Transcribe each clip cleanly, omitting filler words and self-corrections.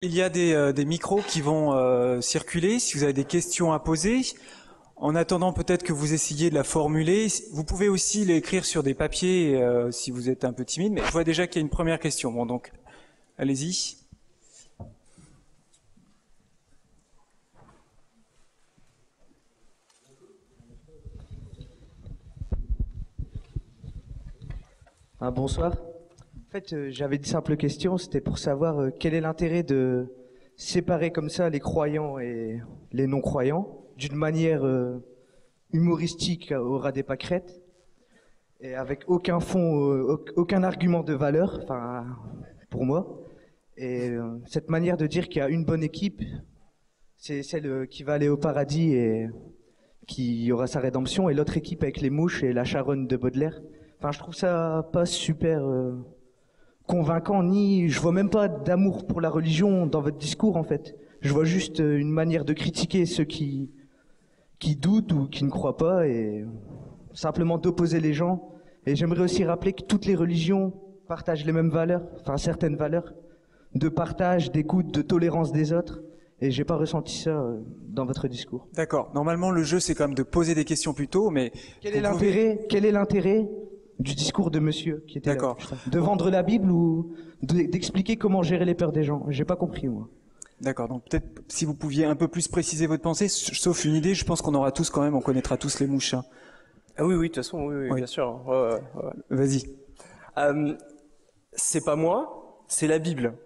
Il y a des micros qui vont circuler si vous avez des questions à poser. En attendant, peut-être que vous essayiez de la formuler. Vous pouvez aussi l'écrire sur des papiers si vous êtes un peu timide. Mais je vois déjà qu'il y a une première question. Bon, donc, allez-y. Bonsoir. En fait, j'avais une simple question, c'était pour savoir quel est l'intérêt de séparer comme ça les croyants et les non-croyants d'une manière humoristique au ras des pâquerettes et avec aucun fond, aucun argument de valeur, enfin pour moi. Et cette manière de dire qu'il y a une bonne équipe, c'est celle qui va aller au paradis et qui aura sa rédemption, et l'autre équipe avec les mouches et la charogne de Baudelaire. Enfin, je trouve ça pas super convaincant, ni je vois même pas d'amour pour la religion dans votre discours en fait. Je vois juste une manière de critiquer ceux qui doutent ou qui ne croient pas et simplement d'opposer les gens. Et j'aimerais aussi rappeler que toutes les religions partagent les mêmes valeurs, enfin certaines valeurs de partage, d'écoute, de tolérance des autres. Et j'ai pas ressenti ça dans votre discours. D'accord. Normalement, le jeu, c'est quand même de poser des questions plus tôt, mais Quel est l'intérêt du discours de monsieur qui était D'accord. là? De vendre la Bible ou d'expliquer comment gérer les peurs des gens? J'ai pas compris, moi. D'accord. Donc peut-être si vous pouviez un peu plus préciser votre pensée, sauf une idée, je pense qu'on aura tous quand même, on connaîtra tous les mouches. Hein. Ah oui, de toute façon, oui. Bien sûr. Ouais. Vas-y. C'est pas moi, c'est la Bible.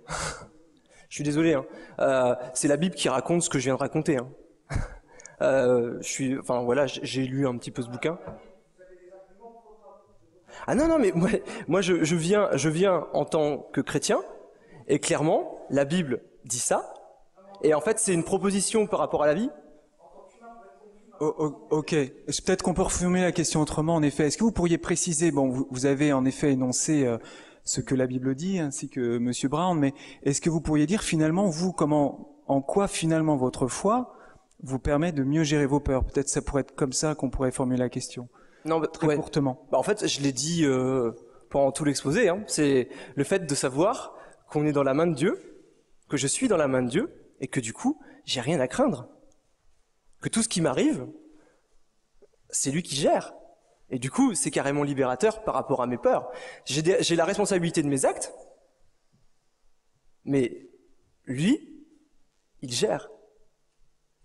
Je suis désolé. C'est la Bible qui raconte ce que je viens de raconter. J'ai lu un petit peu ce bouquin. Ah non, mais moi je viens en tant que chrétien, et clairement, la Bible dit ça, et en fait c'est une proposition par rapport à la vie. Ok. Peut-être qu'on peut reformuler la question autrement, en effet. Est-ce que vous pourriez préciser, bon, vous avez en effet énoncé ce que la Bible dit, ainsi que Monsieur Brown, mais est-ce que vous pourriez dire finalement, vous, en quoi finalement votre foi vous permet de mieux gérer vos peurs? Peut-être ça pourrait être comme ça qu'on pourrait formuler la question. Non, très courtement. En fait, je l'ai dit pendant tout l'exposé. C'est le fait de savoir qu'on est dans la main de Dieu, que je suis dans la main de Dieu, et que du coup, j'ai rien à craindre. Que tout ce qui m'arrive, c'est lui qui gère. Et du coup, c'est carrément libérateur par rapport à mes peurs. J'ai la responsabilité de mes actes, mais lui, il gère.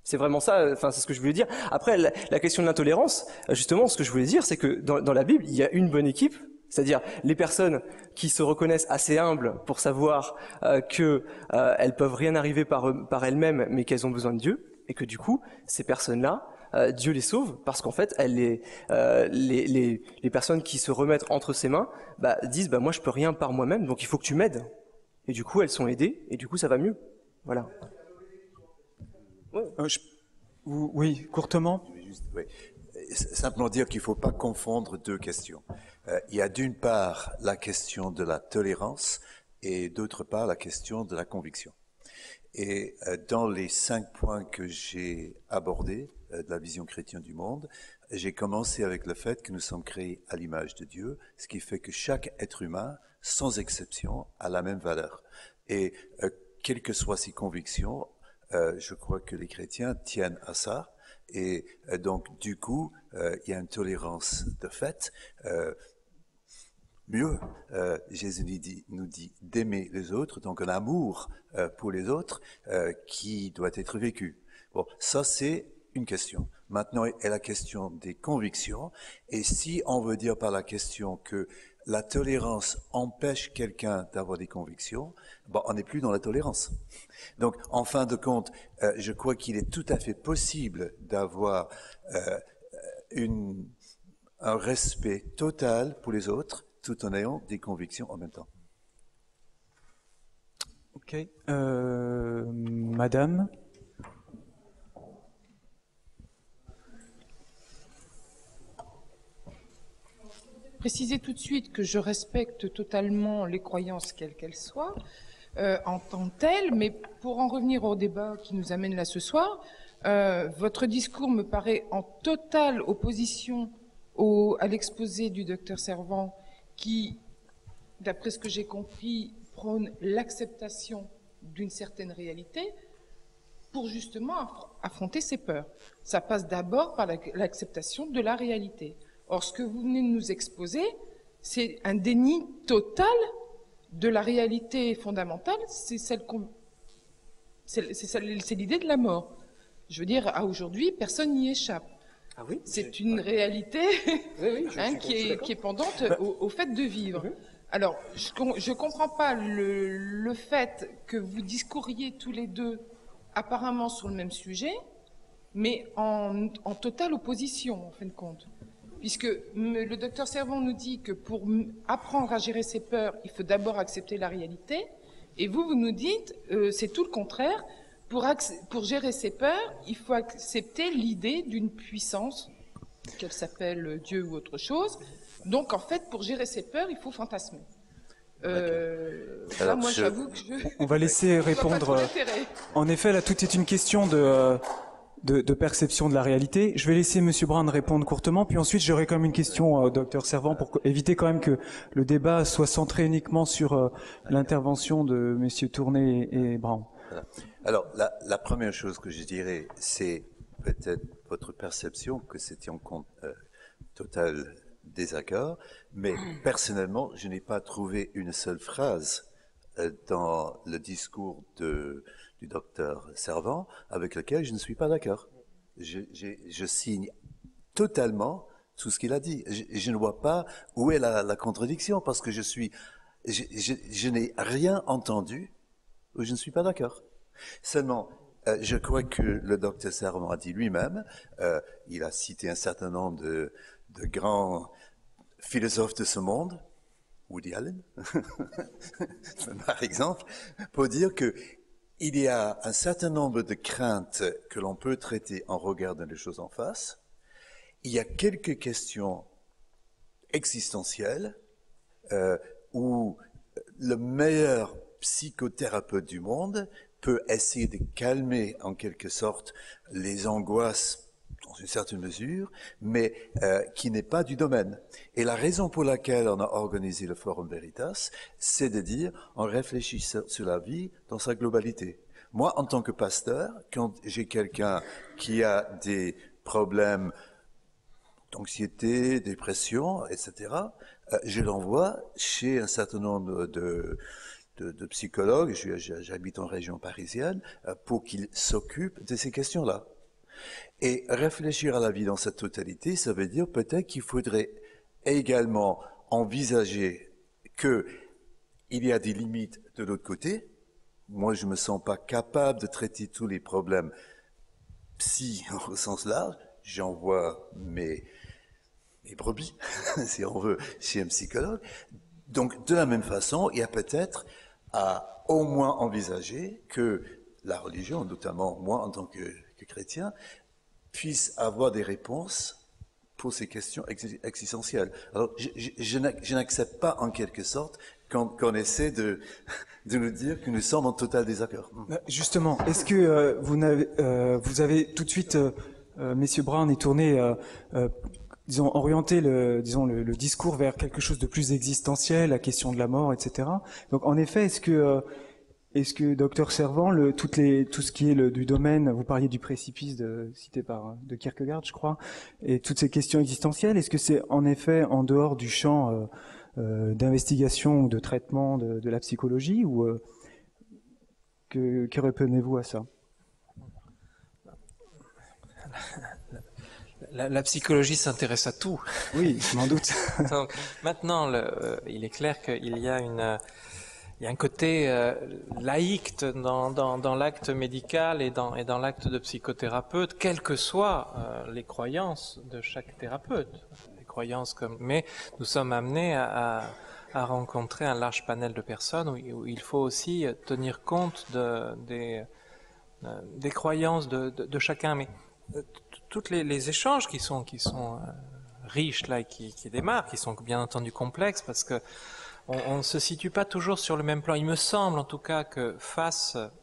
C'est vraiment ça, c'est ce que je voulais dire. Après, la question de l'intolérance, justement, ce que je voulais dire, c'est que dans la Bible, il y a une bonne équipe, c'est-à-dire les personnes qui se reconnaissent assez humbles pour savoir que elles peuvent rien arriver par elles-mêmes, mais qu'elles ont besoin de Dieu, et que du coup, ces personnes-là, Dieu les sauve, parce qu'en fait, les personnes qui se remettent entre ses mains disent moi je peux rien par moi-même, donc il faut que tu m'aides. Et du coup, elles sont aidées, et du coup, ça va mieux. Voilà. Ouais. Oui, courtement. Oui. Simplement dire qu'il ne faut pas confondre deux questions. Il y a d'une part la question de la tolérance et d'autre part la question de la conviction. Et dans les 5 points que j'ai abordés de la vision chrétienne du monde, j'ai commencé avec le fait que nous sommes créés à l'image de Dieu, ce qui fait que chaque être humain, sans exception, a la même valeur. Et quelles que soient ses convictions, je crois que les chrétiens tiennent à ça. Et donc, du coup, il y a une tolérance de fait. Mieux, Jésus nous dit d'aimer les autres, donc un amour pour les autres qui doit être vécu. Bon, ça c'est une question. Maintenant est la question des convictions. Et si on veut dire par la question que la tolérance empêche quelqu'un d'avoir des convictions, on n'est plus dans la tolérance. Donc, en fin de compte, je crois qu'il est tout à fait possible d'avoir un respect total pour les autres, tout en ayant des convictions en même temps. Ok. Madame. Préciser tout de suite que je respecte totalement les croyances, quelles qu'elles soient, en tant que telles, mais pour en revenir au débat qui nous amène là ce soir, votre discours me paraît en totale opposition à l'exposé du docteur Servan qui, d'après ce que j'ai compris, prône l'acceptation d'une certaine réalité pour justement affronter ses peurs. Ça passe d'abord par l'acceptation de la réalité. Or, ce que vous venez de nous exposer, c'est un déni total de la réalité fondamentale, c'est l'idée de la mort. Je veux dire, à aujourd'hui, personne n'y échappe. Ah oui, c'est une réalité qui est pendante au fait de vivre. Alors, je ne comprends pas le fait que vous discouriez tous les deux apparemment sur le même sujet, mais en totale opposition, en fin de compte. Puisque le docteur Servan nous dit que pour apprendre à gérer ses peurs, il faut d'abord accepter la réalité, et vous nous dites, c'est tout le contraire, pour gérer ses peurs, il faut accepter l'idée d'une puissance, qu'elle s'appelle Dieu ou autre chose. Donc, en fait, pour gérer ses peurs, il faut fantasmer. Alors, moi, j'avoue que on va laisser répondre. En effet, là, tout est une question de perception de la réalité. Je vais laisser Monsieur Brown répondre courtement, puis ensuite j'aurai quand même une question au docteur Servan pour éviter quand même que le débat soit centré uniquement sur l'intervention de Messieurs Tourné et Brown. Voilà. Alors, la première chose que je dirais, c'est peut-être votre perception que c'était en total désaccord, mais personnellement, je n'ai pas trouvé une seule phrase dans le discours du docteur Servan avec lequel je ne suis pas d'accord. Je signe totalement tout ce qu'il a dit. Je ne vois pas où est la contradiction, parce que je n'ai rien entendu où je ne suis pas d'accord. Seulement, je crois que le docteur Servan a dit lui-même, il a cité un certain nombre de grands philosophes de ce monde, Woody Allen, par exemple, pour dire que il y a un certain nombre de craintes que l'on peut traiter en regardant les choses en face. Il y a quelques questions existentielles où le meilleur psychothérapeute du monde peut essayer de calmer en quelque sorte les angoisses dans une certaine mesure, mais qui n'est pas du domaine. Et la raison pour laquelle on a organisé le Forum Veritas, c'est de dire, on réfléchit sur la vie dans sa globalité. Moi, en tant que pasteur, quand j'ai quelqu'un qui a des problèmes d'anxiété, dépression, etc., je l'envoie chez un certain nombre de psychologues, j'habite en région parisienne, pour qu'ils s'occupent de ces questions-là. Et réfléchir à la vie dans sa totalité, ça veut dire peut-être qu'il faudrait également envisager qu'il y a des limites de l'autre côté. Moi, je me sens pas capable de traiter tous les problèmes psy au sens large. J'envoie mes brebis, si on veut, chez un psychologue. Donc, de la même façon, il y a peut-être à au moins envisager que la religion, notamment moi en tant que chrétien, puisse avoir des réponses pour ces questions existentielles. Alors, je n'accepte pas en quelque sorte qu'on essaie de nous dire que nous sommes en total désaccord. Justement, est-ce que vous avez tout de suite, messieurs Brown et Tourné, disons, orienté le discours vers quelque chose de plus existentiel, la question de la mort, etc. Donc, en effet, est-ce que docteur Servan, tout ce qui est du domaine, vous parliez du précipice cité de Kierkegaard, je crois, et toutes ces questions existentielles, est-ce que c'est en effet en dehors du champ d'investigation ou de traitement de la psychologie, ou que répondez-vous à ça? La psychologie s'intéresse à tout. Oui, je m'en doute. Donc, maintenant, il est clair qu'il y a un côté laïque dans l'acte médical et dans l'acte de psychothérapeute, quelles que soient les croyances de chaque thérapeute. Les croyances mais nous sommes amenés à rencontrer un large panel de personnes où il faut aussi tenir compte des croyances de chacun. Mais tous les échanges qui sont riches là, et qui démarrent, qui sont bien entendu complexes, parce que on ne se situe pas toujours sur le même plan. Il me semble en tout cas que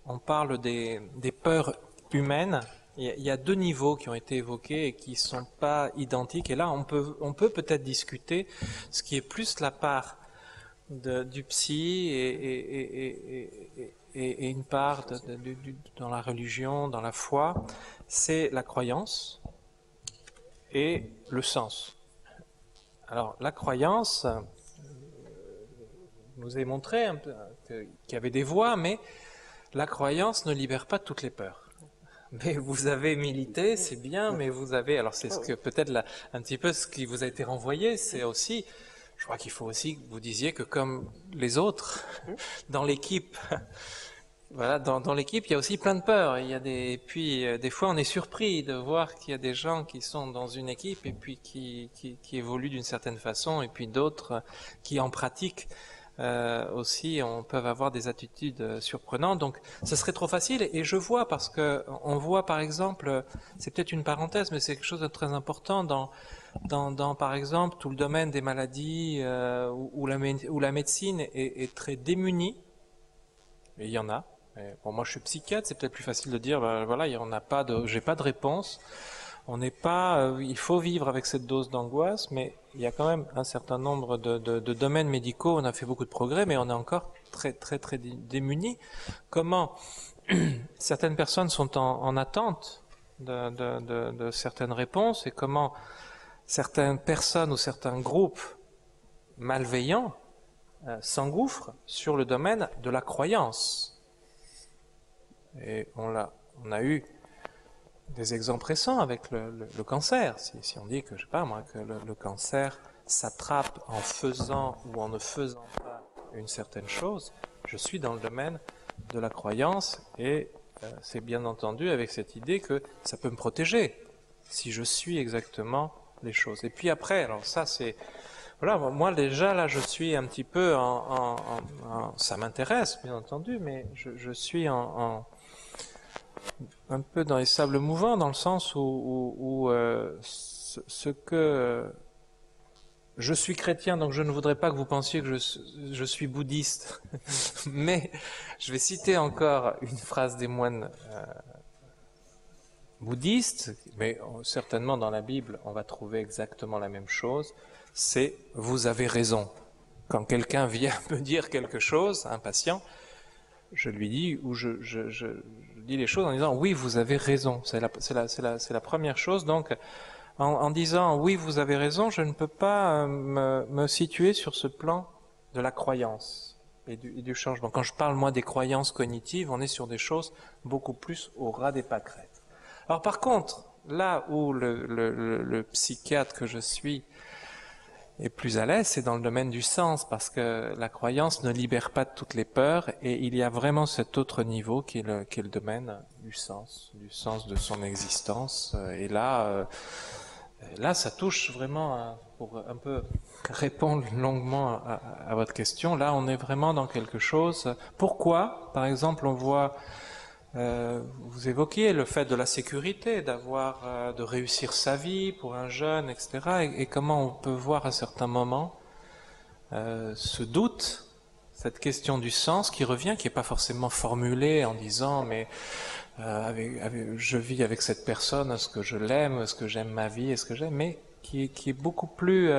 on parle des peurs humaines. Il y a deux niveaux qui ont été évoqués et qui sont pas identiques. Et là, on peut peut-être discuter ce qui est plus la part du psy et une part dans la religion, dans la foi, c'est la croyance et le sens. Alors, la croyance, je vous ai montré un peu qu'il y avait des voies, mais la croyance ne libère pas toutes les peurs. Mais vous avez milité, c'est bien, mais vous avez... Alors c'est ce que peut-être un petit peu ce qui vous a été renvoyé, c'est aussi... Je crois qu'il faut aussi que vous disiez que comme les autres, dans l'équipe, voilà, dans l'équipe, il y a aussi plein de peurs. Et puis des fois, on est surpris de voir qu'il y a des gens qui sont dans une équipe et puis qui évoluent d'une certaine façon, et puis d'autres qui en pratiquent. Aussi, on peut avoir des attitudes surprenantes. Donc, ce serait trop facile. Et je vois, parce que on voit, par exemple, c'est peut-être une parenthèse, mais c'est quelque chose de très important dans par exemple, tout le domaine des maladies où la médecine est très démunie. Et il y en a. Et bon, moi, je suis psychiatre, c'est peut-être plus facile de dire, ben, voilà, il y en a pas j'ai pas de réponse. On n'est pas, il faut vivre avec cette dose d'angoisse, mais il y a quand même un certain nombre de domaines médicaux. On a fait beaucoup de progrès, mais on est encore très démunis. Comment certaines personnes sont en attente de certaines réponses, et comment certaines personnes ou certains groupes malveillants s'engouffrent sur le domaine de la croyance. Et on a eu des exemples récents avec le cancer. Si on dit que, je sais pas moi, que le cancer s'attrape en faisant ou en ne faisant pas une certaine chose, je suis dans le domaine de la croyance, et c'est bien entendu avec cette idée que ça peut me protéger si je suis exactement les choses. Et puis après, alors ça c'est... Voilà, moi déjà là je suis un petit peu ça m'intéresse bien entendu, mais je suis un peu dans les sables mouvants, dans le sens où ce que je suis chrétien, donc je ne voudrais pas que vous pensiez que je suis bouddhiste, mais je vais citer encore une phrase des moines bouddhistes, mais certainement dans la Bible on va trouver exactement la même chose, c'est « vous avez raison ». Quand quelqu'un vient me dire quelque chose, un patient, je lui dis, ou je dis les choses en disant oui, vous avez raison. C'est la première chose. Donc, en disant oui, vous avez raison, je ne peux pas me situer sur ce plan de la croyance et du changement. Quand je parle moi des croyances cognitives, on est sur des choses beaucoup plus au ras des pâquerettes. Alors par contre, là où le psychiatre que je suis est plus à l'aise, c'est dans le domaine du sens, parce que la croyance ne libère pas de toutes les peurs, et il y a vraiment cet autre niveau qui est le domaine du sens de son existence. Et là, ça touche vraiment, pour un peu répondre longuement à votre question, là on est vraiment dans quelque chose. Pourquoi, par exemple, on voit... vous évoquiez le fait de la sécurité, de réussir sa vie pour un jeune, etc. Et comment on peut voir à certains moments ce doute, cette question du sens qui revient, qui n'est pas forcément formulée en disant mais je vis avec cette personne, est-ce que je l'aime, est-ce que j'aime ma vie, est-ce que j'aime, mais qui est beaucoup plus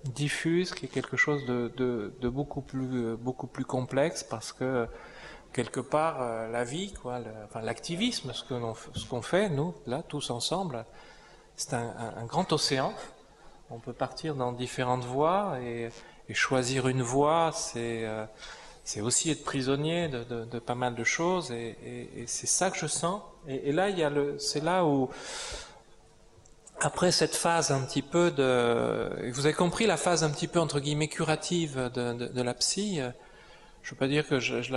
diffuse, qui est quelque chose de beaucoup plus complexe, parce que quelque part, la vie, l'activisme, ce qu'on fait, nous, là, tous ensemble, c'est un grand océan. On peut partir dans différentes voies, et choisir une voie, c'est aussi être prisonnier de pas mal de choses, et c'est ça que je sens. Et là, c'est là où, après cette phase un petit peu vous avez compris la phase un petit peu entre guillemets curative de la psy. Je ne veux pas dire que je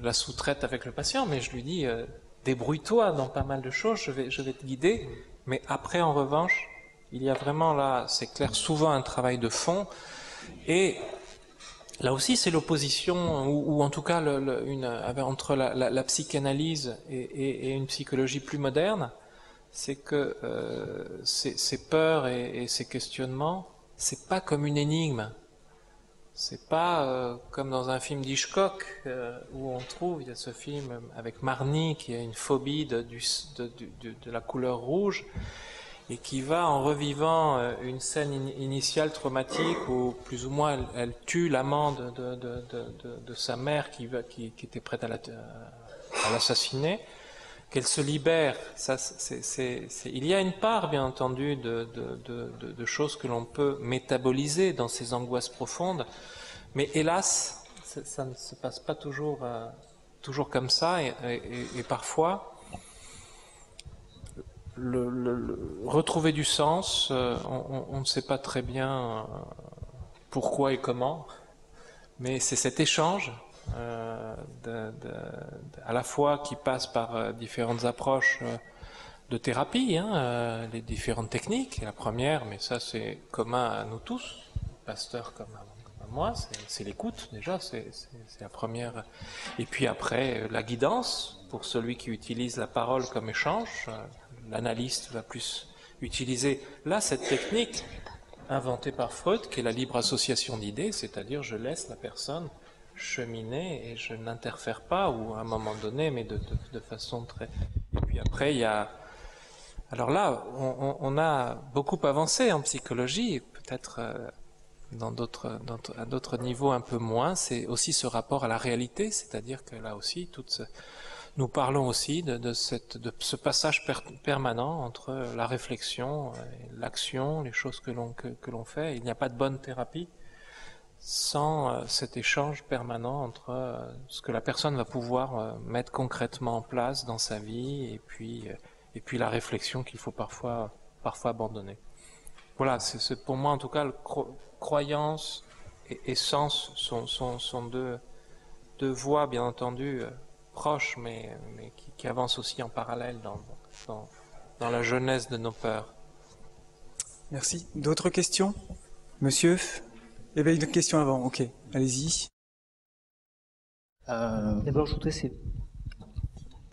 la sous-traite avec le patient, mais je lui dis débrouille-toi dans pas mal de choses, je vais te guider. Mais après, en revanche, il y a vraiment là, c'est clair, souvent un travail de fond. Et là aussi, c'est l'opposition, ou en tout cas entre la psychanalyse et une psychologie plus moderne. C'est que ces peurs et ces questionnements, c'est pas comme une énigme. C'est pas comme dans un film d'Hitchcock où on trouve, il y a ce film avec Marnie qui a une phobie de la couleur rouge, et qui va, en revivant une scène initiale traumatique où plus ou moins elle tue l'amant de sa mère qui était prête à l'assassiner, qu'elle se libère. Ça, il y a une part, bien entendu, de choses que l'on peut métaboliser dans ces angoisses profondes, mais hélas, ça ne se passe pas toujours comme ça, et parfois, retrouver du sens, on ne sait pas très bien pourquoi et comment, mais c'est cet échange à la fois qui passe par différentes approches de thérapie, les différentes techniques. La première, mais ça c'est commun à nous tous, pasteurs comme à moi, c'est l'écoute déjà, c'est la première. Et puis après, la guidance, pour celui qui utilise la parole comme échange. L'analyste va plus utiliser là cette technique inventée par Freud, qui est la libre association d'idées, c'est-à-dire je laisse la personne cheminer et je n'interfère pas, ou à un moment donné, mais de façon très... Et puis après, il y a... Alors là, on a beaucoup avancé en psychologie, peut-être à d'autres niveaux un peu moins, c'est aussi ce rapport à la réalité, c'est-à-dire que là aussi, nous parlons aussi de ce passage permanent entre la réflexion, l'action, les choses que l'on fait. Il n'y a pas de bonne thérapie sans cet échange permanent entre ce que la personne va pouvoir mettre concrètement en place dans sa vie et puis la réflexion qu'il faut parfois abandonner. Voilà, c'est pour moi en tout cas, croyance et sens sont deux voies, bien entendu, proches, mais qui avancent aussi en parallèle dans la jeunesse de nos peurs. Merci. D'autres questions? Monsieur? Il y avait une question avant, ok. Allez-y. D'abord, je voudrais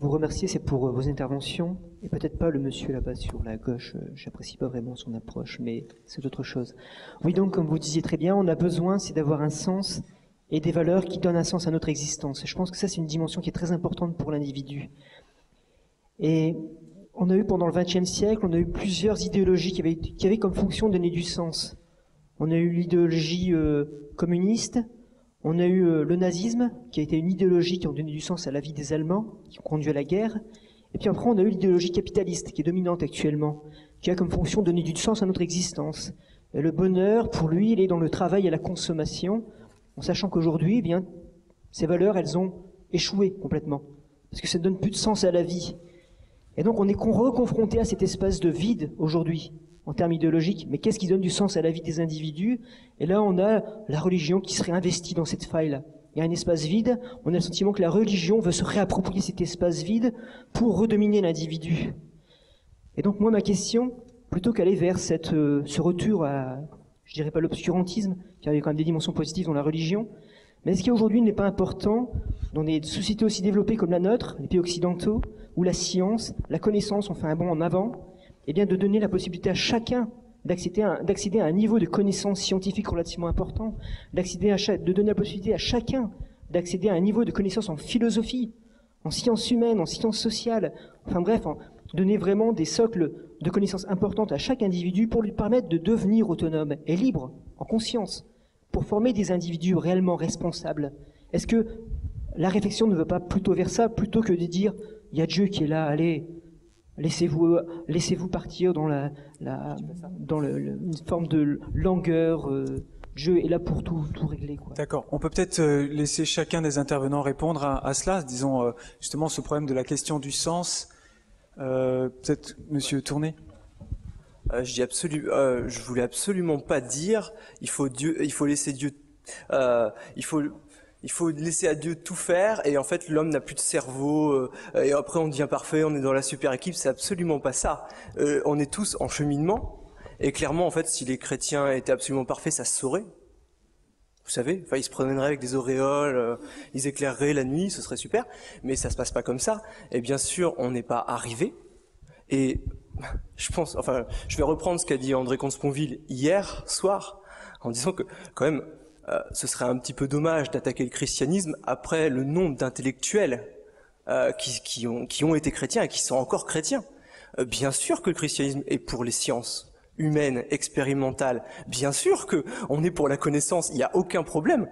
vous remercier, c'est pour vos interventions, et peut-être pas le monsieur là-bas sur la gauche, j'apprécie pas vraiment son approche, mais c'est autre chose. Oui, donc, comme vous disiez très bien, on a besoin, c'est d'avoir un sens et des valeurs qui donnent un sens à notre existence. Et je pense que ça, c'est une dimension qui est très importante pour l'individu. Et on a eu, pendant le XXe siècle, on a eu plusieurs idéologies qui avaient comme fonction de donner du sens. On a eu l'idéologie communiste, on a eu le nazisme, qui a été une idéologie qui a donné du sens à la vie des Allemands, qui ont conduit à la guerre. Et puis après, on a eu l'idéologie capitaliste, qui est dominante actuellement, qui a comme fonction de donner du sens à notre existence. Et le bonheur, pour lui, il est dans le travail et la consommation, en sachant qu'aujourd'hui, eh bien, ces valeurs, elles ont échoué complètement, parce que ça ne donne plus de sens à la vie. Et donc, on est reconfronté à cet espace de vide aujourd'hui, en termes idéologiques. Mais qu'est-ce qui donne du sens à la vie des individus? Et là, on a la religion qui serait investie dans cette faille-là. Il y a un espace vide, on a le sentiment que la religion veut se réapproprier cet espace vide pour redominer l'individu. Et donc, moi, ma question, plutôt qu'aller vers ce retour à, je dirais pas l'obscurantisme, car il y a quand même des dimensions positives dans la religion, mais est-ce qu'aujourd'hui il n'est pas important, dans des sociétés aussi développées comme la nôtre, les pays occidentaux, où la science, la connaissance ont fait un bond en avant, eh bien de donner la possibilité à chacun d'accéder à un niveau de connaissance scientifique relativement important, de donner la possibilité à chacun d'accéder à un niveau de connaissance en philosophie, en sciences humaines, en sciences sociales, enfin bref, donner vraiment des socles de connaissances importantes à chaque individu pour lui permettre de devenir autonome et libre, en conscience, pour former des individus réellement responsables. Est-ce que la réflexion ne va pas plutôt vers ça, plutôt que de dire « il y a Dieu qui est là, allez, laissez-vous partir dans une forme de langueur, Dieu est là pour tout régler. » D'accord. On peut peut-être laisser chacun des intervenants répondre à cela, disons justement ce problème de la question du sens. Peut-être Monsieur Tourné. Je voulais absolument pas dire il faut laisser Dieu, il faut laisser à Dieu tout faire, et en fait l'homme n'a plus de cerveau, et après on devient parfait, on est dans la super équipe. C'est absolument pas ça. On est tous en cheminement, et clairement en fait si les chrétiens étaient absolument parfaits, ça se saurait. Vous savez, enfin, ils se promèneraient avec des auréoles, ils éclaireraient la nuit, ce serait super, mais ça se passe pas comme ça. Et bien sûr, on n'est pas arrivé. Et je vais reprendre ce qu'a dit André Comte-Sponville hier soir, en disant que quand même, ce serait un petit peu dommage d'attaquer le christianisme après le nombre d'intellectuels qui ont été chrétiens et qui sont encore chrétiens. Bien sûr que le christianisme est pour les sciences humaines, expérimentales. Bien sûr que on est pour la connaissance. Il n'y a aucun problème.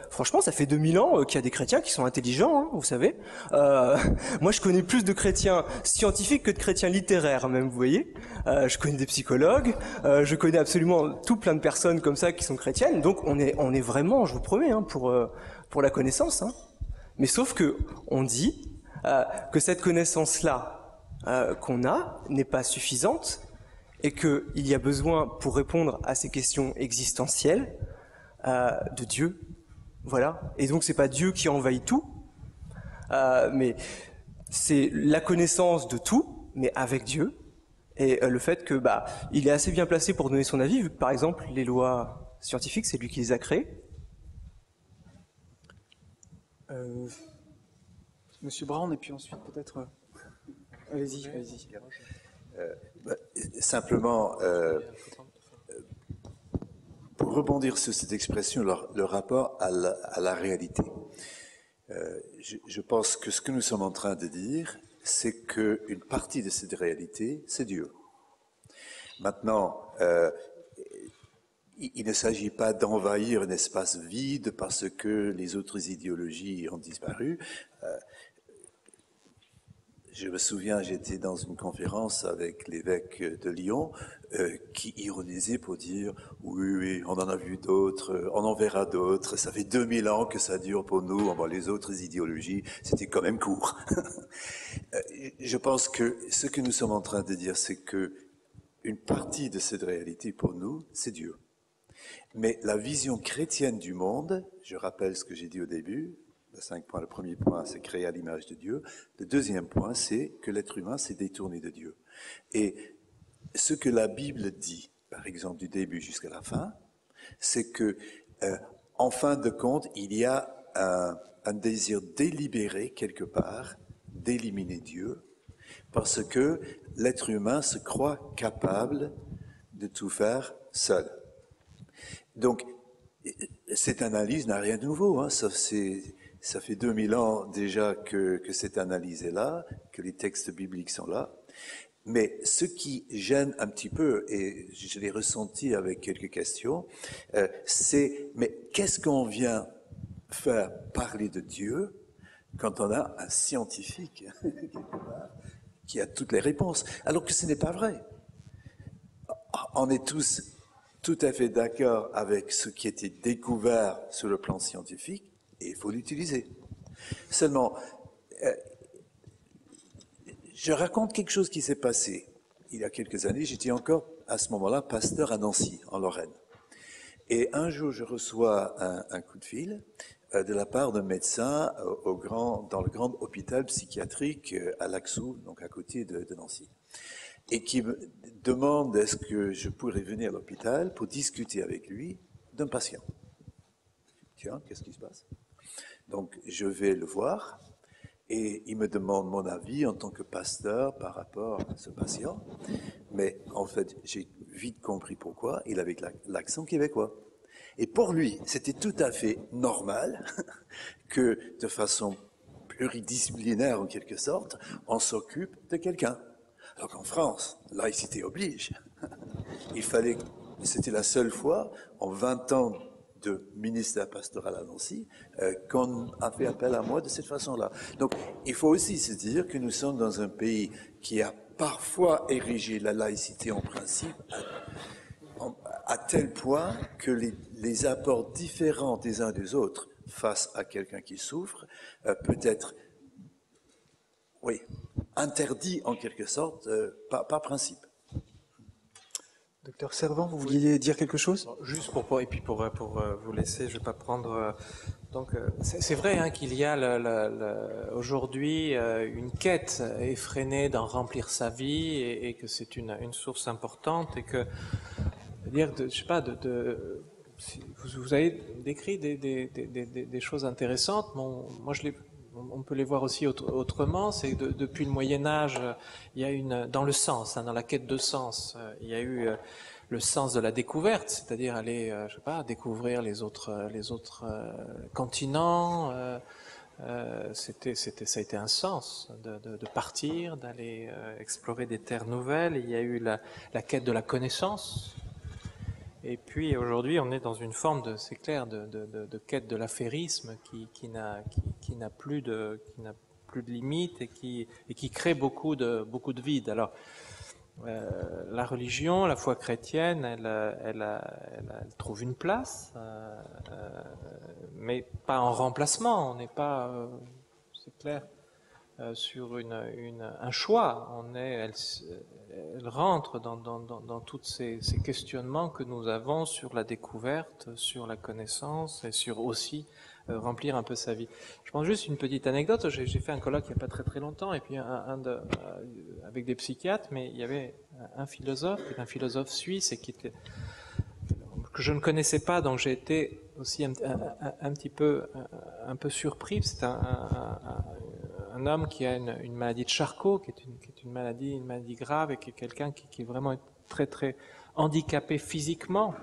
Franchement, ça fait 2000 ans qu'il y a des chrétiens qui sont intelligents, hein, vous savez. Moi, je connais plus de chrétiens scientifiques que de chrétiens littéraires, même, vous voyez. Je connais des psychologues. Je connais absolument tout plein de personnes comme ça qui sont chrétiennes. Donc, on est vraiment, je vous promets, hein, pour la connaissance. Hein. Mais sauf que on dit que cette connaissance-là qu'on a n'est pas suffisante et qu'il y a besoin, pour répondre à ces questions existentielles, de Dieu. Voilà. Et donc, c'est pas Dieu qui envahit tout, mais c'est la connaissance de tout, mais avec Dieu. Et le fait que, il est assez bien placé pour donner son avis, vu que, par exemple, les lois scientifiques, c'est lui qui les a créées. Monsieur Brown, et puis ensuite peut-être... Allez-y. Simplement, pour rebondir sur cette expression, le rapport à la réalité. Je pense que ce que nous sommes en train de dire, c'est qu'une partie de cette réalité, c'est Dieu. Maintenant, il ne s'agit pas d'envahir un espace vide parce que les autres idéologies ont disparu. Je me souviens, j'étais dans une conférence avec l'évêque de Lyon qui ironisait pour dire « Oui, on en a vu d'autres, on en verra d'autres, ça fait 2000 ans que ça dure pour nous, les autres idéologies, c'était quand même court. » Je pense que ce que nous sommes en train de dire, c'est que une partie de cette réalité pour nous, c'est Dieu. Mais la vision chrétienne du monde, je rappelle ce que j'ai dit au début, 5 points. Le premier point, c'est créé à l'image de Dieu. Le deuxième point, c'est que l'être humain s'est détourné de Dieu. Et ce que la Bible dit, par exemple, du début jusqu'à la fin, c'est que, en fin de compte, il y a un désir délibéré, quelque part, d'éliminer Dieu, parce que l'être humain se croit capable de tout faire seul. Donc, cette analyse n'a rien de nouveau, hein, ça fait 2000 ans déjà que cette analyse est là, que les textes bibliques sont là. Mais ce qui gêne un petit peu, et je l'ai ressenti avec quelques questions, c'est mais qu'est-ce qu'on vient faire parler de Dieu quand on a un scientifique quelque part, qui a toutes les réponses, alors que ce n'est pas vrai. On est tous tout à fait d'accord avec ce qui a été découvert sur le plan scientifique, et il faut l'utiliser. Seulement, je raconte quelque chose qui s'est passé. Il y a quelques années, j'étais encore à ce moment-là pasteur à Nancy, en Lorraine. Et un jour, je reçois un coup de fil de la part d'un médecin dans le grand hôpital psychiatrique à Laxou, donc à côté de Nancy, et qui me demande est-ce que je pourrais venir à l'hôpital pour discuter avec lui d'un patient. Tiens, qu'est-ce qui se passe? Donc, je vais le voir et il me demande mon avis en tant que pasteur par rapport à ce patient. Mais en fait, j'ai vite compris pourquoi. Il avait l'accent québécois. Et pour lui, c'était tout à fait normal que, de façon pluridisciplinaire en quelque sorte, on s'occupe de quelqu'un. Alors qu'en France, laïcité oblige. C'était la seule fois en 20 ans de ministère pastoral à Nancy, qu'on a fait appel à moi de cette façon-là. Donc, il faut aussi se dire que nous sommes dans un pays qui a parfois érigé la laïcité en principe à tel point que les apports différents des uns des autres face à quelqu'un qui souffre peut être, oui, interdit en quelque sorte par principe. Docteur Servan, vous vouliez dire quelque chose? Juste pour vous laisser, je vais pas prendre. Donc c'est vrai hein, qu'il y a aujourd'hui une quête effrénée d'en remplir sa vie et que c'est une source importante et que dire je sais pas vous avez décrit des choses intéressantes. Moi on peut les voir aussi autrement, c'est que depuis le Moyen-Âge, il y a dans le sens, hein, dans la quête de sens, il y a eu le sens de la découverte, c'est-à-dire aller, je sais pas, découvrir les autres continents, ça a été un sens de partir, d'aller explorer des terres nouvelles. Il y a eu la quête de la connaissance. Et puis aujourd'hui, on est dans une forme c'est clair, de quête de l'affairisme qui n'a plus de limites et qui crée beaucoup de vide. Alors, la religion, la foi chrétienne, elle trouve une place, mais pas en remplacement. On n'est pas, c'est clair, sur un choix. Elle rentre dans tous ces questionnements que nous avons sur la découverte, sur la connaissance et sur aussi remplir un peu sa vie. Je pense juste une petite anecdote. J'ai fait un colloque il n'y a pas très très longtemps, et puis avec des psychiatres, mais il y avait un philosophe suisse et que je ne connaissais pas, donc j'ai été aussi un petit peu surpris. C'est un homme qui a une maladie de Charcot, qui est une maladie grave, et qui est quelqu'un qui est vraiment très très handicapé physiquement.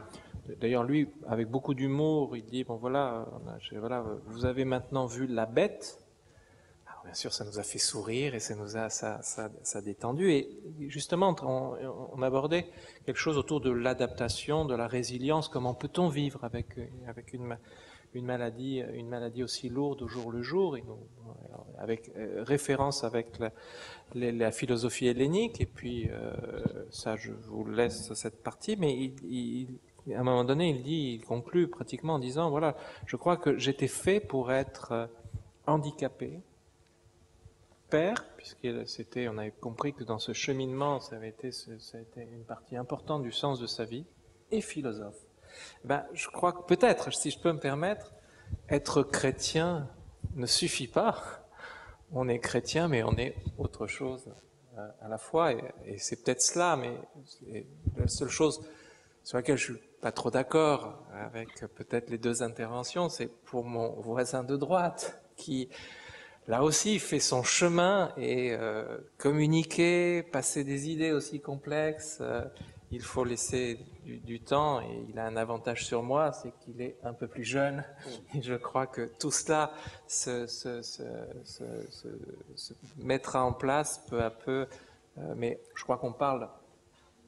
D'ailleurs, lui, avec beaucoup d'humour, il dit, bon voilà, vous avez maintenant vu la bête. Alors, bien sûr, ça nous a fait sourire et ça a détendu. Et justement, on abordait quelque chose autour de l'adaptation, de la résilience. Comment peut-on vivre avec une maladie aussi lourde au jour le jour, et avec référence avec la philosophie hellénique. Et puis, ça, je vous laisse cette partie, mais à un moment donné, il conclut pratiquement en disant, voilà, je crois que j'étais fait pour être handicapé, père, on avait compris que dans ce cheminement, ça a été une partie importante du sens de sa vie, et philosophe. Je crois que peut-être, si je peux me permettre, être chrétien ne suffit pas. On est chrétien, mais on est autre chose à la fois, et c'est peut-être cela, mais la seule chose sur laquelle je suis pas trop d'accord avec peut-être les deux interventions, c'est pour mon voisin de droite, qui là aussi fait son chemin et communiquer, passer des idées aussi complexes, il faut laisser du temps, et il a un avantage sur moi, c'est qu'il est un peu plus jeune, et je crois que tout cela se mettra en place peu à peu, mais je crois qu'on parle,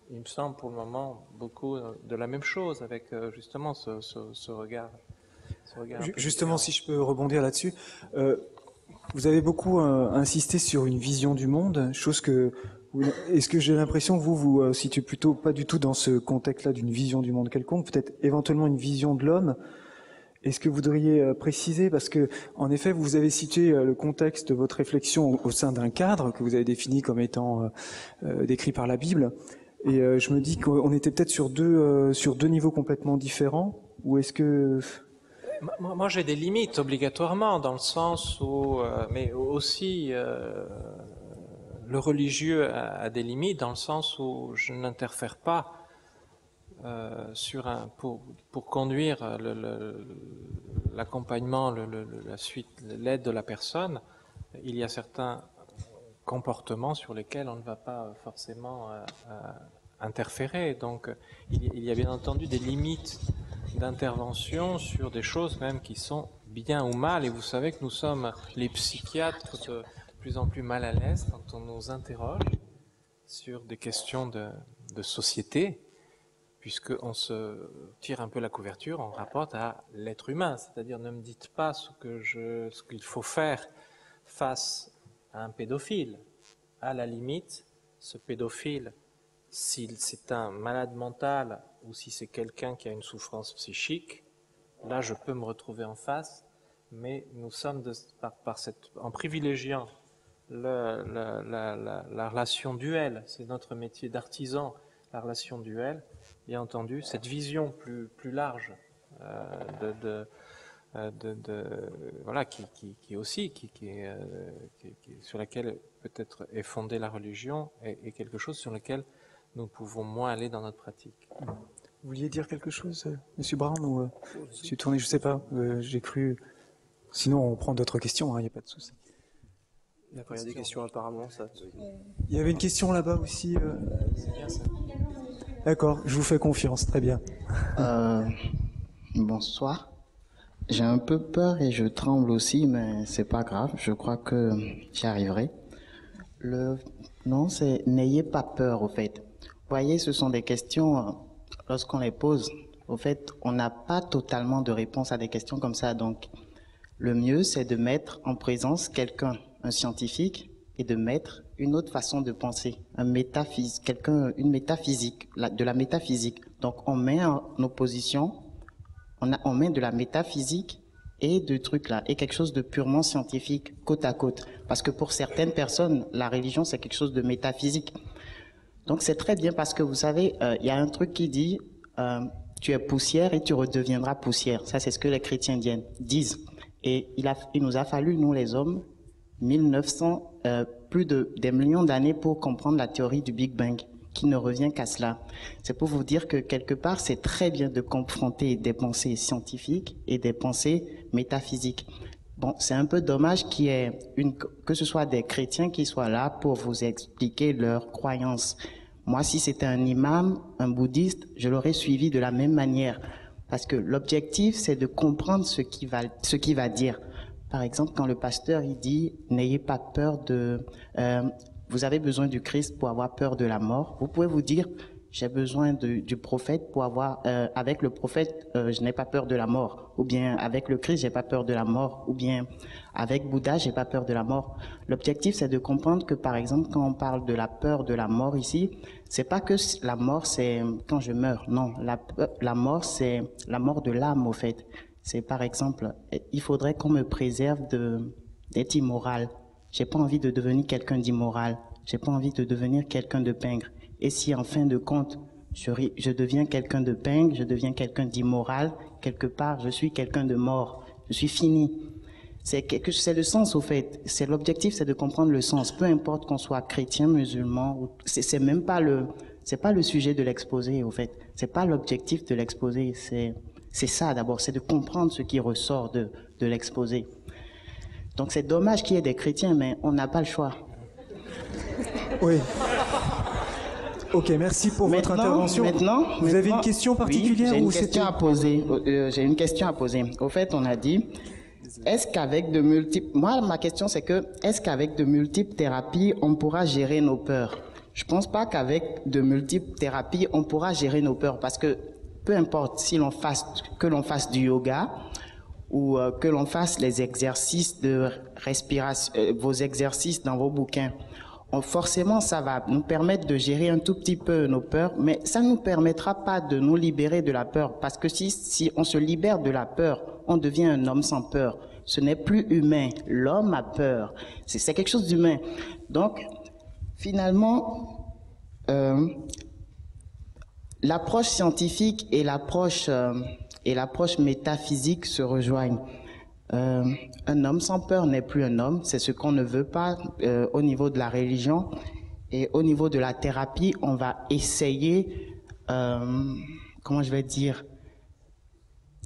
il me semble pour le moment, beaucoup de la même chose, avec justement ce regard. Justement, si je peux rebondir là-dessus, vous avez beaucoup insisté sur une vision du monde, chose que... Est-ce que j'ai l'impression que vous situez plutôt pas du tout dans ce contexte-là d'une vision du monde quelconque, peut-être éventuellement une vision de l'homme? Est-ce que vous voudriez préciser, parce que en effet vous avez situé le contexte de votre réflexion au sein d'un cadre que vous avez défini comme étant décrit par la Bible, et je me dis qu'on était peut-être sur deux niveaux complètement différents, ou est-ce que... Moi j'ai des limites obligatoirement, dans le sens où, mais aussi... le religieux a des limites, dans le sens où je n'interfère pas pour conduire l'accompagnement, la suite, l'aide de la personne. Il y a certains comportements sur lesquels on ne va pas forcément interférer. Donc il y a bien entendu des limites d'intervention sur des choses même qui sont bien ou mal. Et vous savez que nous sommes les psychiatres de plus en plus mal à l'aise quand on nous interroge sur des questions de société, puisqu'on se tire un peu la couverture, on rapporte à l'être humain, c'est-à-dire ne me dites pas ce qu'il faut faire face à un pédophile. À la limite, ce pédophile, si c'est un malade mental ou si c'est quelqu'un qui a une souffrance psychique, là je peux me retrouver en face, mais nous sommes en privilégiant la relation duel, c'est notre métier d'artisan, la relation duel, bien entendu, cette vision plus large voilà, qui aussi sur laquelle peut-être est fondée la religion, et quelque chose sur lequel nous pouvons moins aller dans notre pratique. Vous vouliez dire quelque chose, Monsieur Brown, ou Monsieur Tourné, je sais pas, j'ai cru. Sinon, on prend d'autres questions, il n'y a pas de souci. D'accord, il y a des questions apparemment. Il y avait une question là-bas aussi. C'est bien ça. D'accord, je vous fais confiance, très bien. Bonsoir. J'ai un peu peur et je tremble aussi, mais c'est pas grave. Je crois que j'y arriverai. Non, c'est n'ayez pas peur, au fait. Vous voyez, ce sont des questions, lorsqu'on les pose, au fait, on n'a pas totalement de réponse à des questions comme ça. Donc, le mieux, c'est de mettre en présence quelqu'un, un scientifique, et de mettre une autre façon de penser, une métaphysique, de la métaphysique. Donc, on met en opposition, on met de la métaphysique et de trucs là, et quelque chose de purement scientifique, côte à côte. Parce que pour certaines personnes, la religion, c'est quelque chose de métaphysique. Donc, c'est très bien parce que vous savez, il y a un truc qui dit, tu es poussière et tu redeviendras poussière. Ça, c'est ce que les chrétiens disent. Et il nous a fallu, nous les hommes, 1900, des millions d'années pour comprendre la théorie du Big Bang, qui ne revient qu'à cela. C'est pour vous dire que quelque part, c'est très bien de confronter des pensées scientifiques et des pensées métaphysiques. Bon, c'est un peu dommage que ce soit des chrétiens qui soient là pour vous expliquer leurs croyances. Moi, si c'était un imam, un bouddhiste, je l'aurais suivi de la même manière. Parce que l'objectif, c'est de comprendre ce qu'il va dire. Par exemple, quand le pasteur, il dit, n'ayez pas peur vous avez besoin du Christ pour avoir peur de la mort. Vous pouvez vous dire, j'ai besoin du prophète pour avec le prophète, je n'ai pas peur de la mort. Ou bien, avec le Christ, j'ai pas peur de la mort. Ou bien, avec Bouddha, j'ai pas peur de la mort. L'objectif, c'est de comprendre que, par exemple, quand on parle de la peur de la mort ici, c'est pas que la mort, c'est quand je meurs. Non, la mort, c'est la mort de l'âme, au fait. C'est, par exemple, il faudrait qu'on me préserve d'être immoral. J'ai pas envie de devenir quelqu'un d'immoral. J'ai pas envie de devenir quelqu'un de pingre. Et si, en fin de compte, je deviens quelqu'un de pingre, je deviens quelqu'un d'immoral, quelque part, je suis quelqu'un de mort. Je suis fini. C'est le sens, au fait. C'est l'objectif, c'est de comprendre le sens. Peu importe qu'on soit chrétien, musulman, c'est même pas c'est pas le sujet de l'exposé, au fait. C'est pas l'objectif de l'exposé. C'est ça, d'abord. C'est de comprendre ce qui ressort de l'exposé. Donc, c'est dommage qu'il y ait des chrétiens, mais on n'a pas le choix. Oui. Ok, merci pour votre intervention. Vous avez une question particulière? Oui, j'ai une question à poser. Au fait, on a dit, est-ce qu'avec de multiples... Moi, ma question, c'est que, est-ce qu'avec de multiples thérapies, on pourra gérer nos peurs? Je pense pas qu'avec de multiples thérapies, on pourra gérer nos peurs, parce que peu importe que l'on fasse du yoga, ou que l'on fasse les exercices de respiration, vos exercices dans vos bouquins, forcément, ça va nous permettre de gérer un tout petit peu nos peurs, mais ça ne nous permettra pas de nous libérer de la peur, parce que si on se libère de la peur, on devient un homme sans peur. Ce n'est plus humain. L'homme a peur. C'est quelque chose d'humain. Donc, finalement, l'approche scientifique et l'approche métaphysique se rejoignent. Un homme sans peur n'est plus un homme, c'est ce qu'on ne veut pas au niveau de la religion. Et au niveau de la thérapie, on va essayer, comment je vais dire,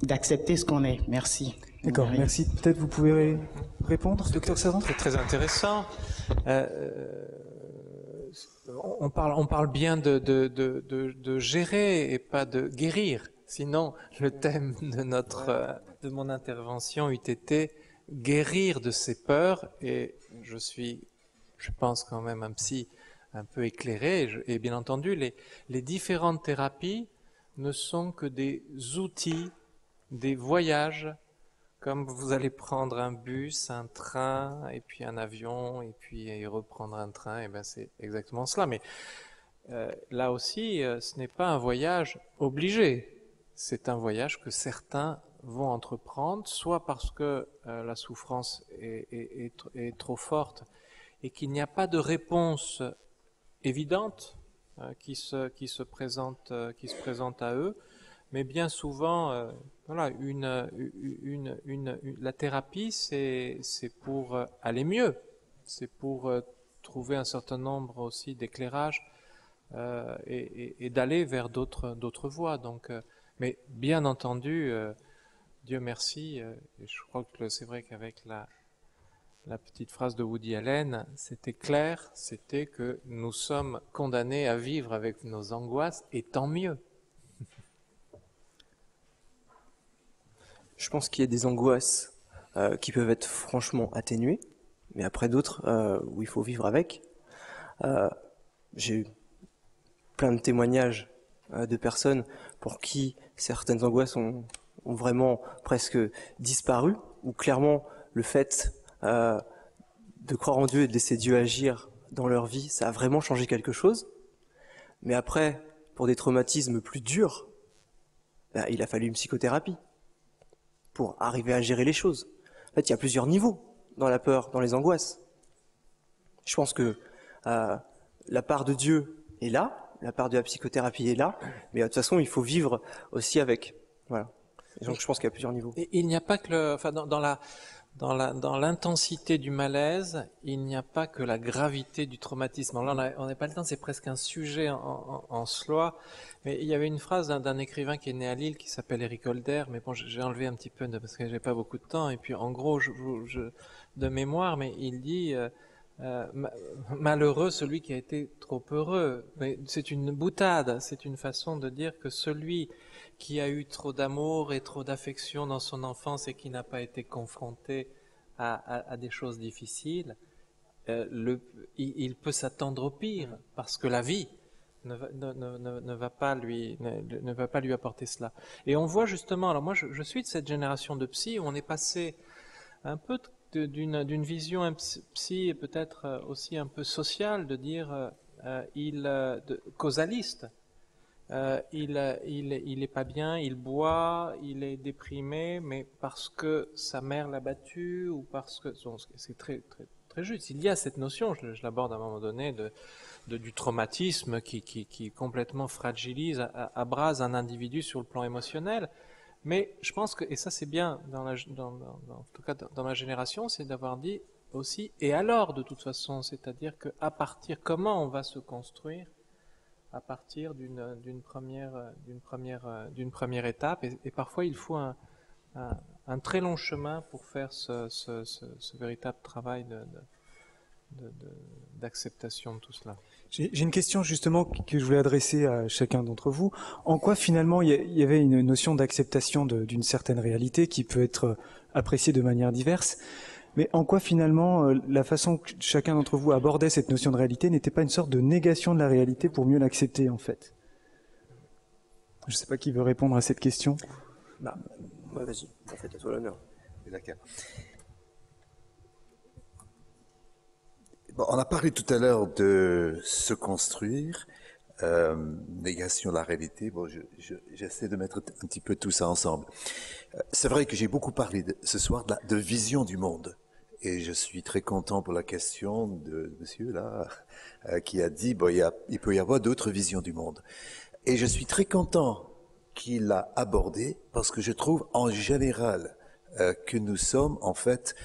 d'accepter ce qu'on est. Merci. D'accord, merci. Peut-être vous pouvez répondre, docteur Savant? C'est très intéressant. On parle bien de gérer et pas de guérir. Sinon, le thème de mon intervention eût été guérir de ses peurs. Et je pense quand même un psy un peu éclairé. Et bien entendu, les différentes thérapies ne sont que des outils, des voyages. Comme vous allez prendre un bus, un train, et puis un avion, et puis reprendre un train, et ben c'est exactement cela. Mais là aussi, ce n'est pas un voyage obligé. C'est un voyage que certains vont entreprendre, soit parce que la souffrance est trop forte et qu'il n'y a pas de réponse évidente qui se présente à eux, mais bien souvent, voilà, la thérapie, c'est pour aller mieux, c'est pour trouver un certain nombre aussi d'éclairages et d'aller vers d'autres voies. Donc, mais bien entendu, Dieu merci, et je crois que c'est vrai qu'avec la petite phrase de Woody Allen, c'était clair, c'était que nous sommes condamnés à vivre avec nos angoisses, et tant mieux. Je pense qu'il y a des angoisses qui peuvent être franchement atténuées, mais après d'autres où il faut vivre avec. J'ai eu plein de témoignages de personnes pour qui certaines angoisses ont vraiment presque disparu, où clairement le fait de croire en Dieu et de laisser Dieu agir dans leur vie, ça a vraiment changé quelque chose. Mais après, pour des traumatismes plus durs, il a fallu une psychothérapie pour arriver à gérer les choses. En fait, il y a plusieurs niveaux dans la peur, dans les angoisses. Je pense que la part de Dieu est là, la part de la psychothérapie est là, mais de toute façon, il faut vivre aussi avec. Voilà. Et donc, je pense qu'il y a plusieurs niveaux. Et il n'y a pas que dans l'intensité du malaise, il n'y a pas que la gravité du traumatisme. Alors là, on n'a pas le temps, c'est presque un sujet en soi. Mais il y avait une phrase d'un écrivain qui est né à Lille, qui s'appelle Eric Holder, mais bon, j'ai enlevé un petit peu parce que j'ai pas beaucoup de temps. Et puis, en gros, de mémoire, mais il dit malheureux celui qui a été trop heureux. Mais c'est une boutade, c'est une façon de dire que celui qui a eu trop d'amour et trop d'affection dans son enfance et qui n'a pas été confronté à des choses difficiles, il peut s'attendre au pire, parce que la vie ne va pas lui apporter cela. Et on voit justement, alors moi je suis de cette génération de psy où on est passé un peu d'une vision psy et peut-être aussi un peu sociale, de dire causaliste. Il est pas bien, il boit, il est déprimé, mais parce que sa mère l'a battu ou parce que c'est très très très juste. Il y a cette notion, je l'aborde à un moment donné, du traumatisme qui complètement fragilise, abrase un individu sur le plan émotionnel. Mais je pense que, et ça c'est bien en tout cas dans ma génération, c'est d'avoir dit aussi, et alors de toute façon, c'est-à-dire que à partir, comment on va se construire à partir d'une première étape, et parfois il faut un très long chemin pour faire ce véritable travail d'acceptation de tout cela. J'ai une question justement que je voulais adresser à chacun d'entre vous. En quoi finalement il y avait une notion d'acceptation d'une certaine réalité qui peut être appréciée de manière diverse, mais en quoi finalement la façon que chacun d'entre vous abordait cette notion de réalité n'était pas une sorte de négation de la réalité pour mieux l'accepter en fait? Je ne sais pas qui veut répondre à cette question. Vas-y, en fait, à toi l'honneur. D'accord. Bon, on a parlé tout à l'heure de se construire, négation de la réalité. Bon, j'essaie de mettre un petit peu tout ça ensemble. C'est vrai que j'ai beaucoup parlé ce soir de vision du monde. Et je suis très content pour la question de monsieur là, qui a dit, bon, il peut y avoir d'autres visions du monde. Et je suis très content qu'il l'a abordé parce que je trouve en général que nous sommes en fait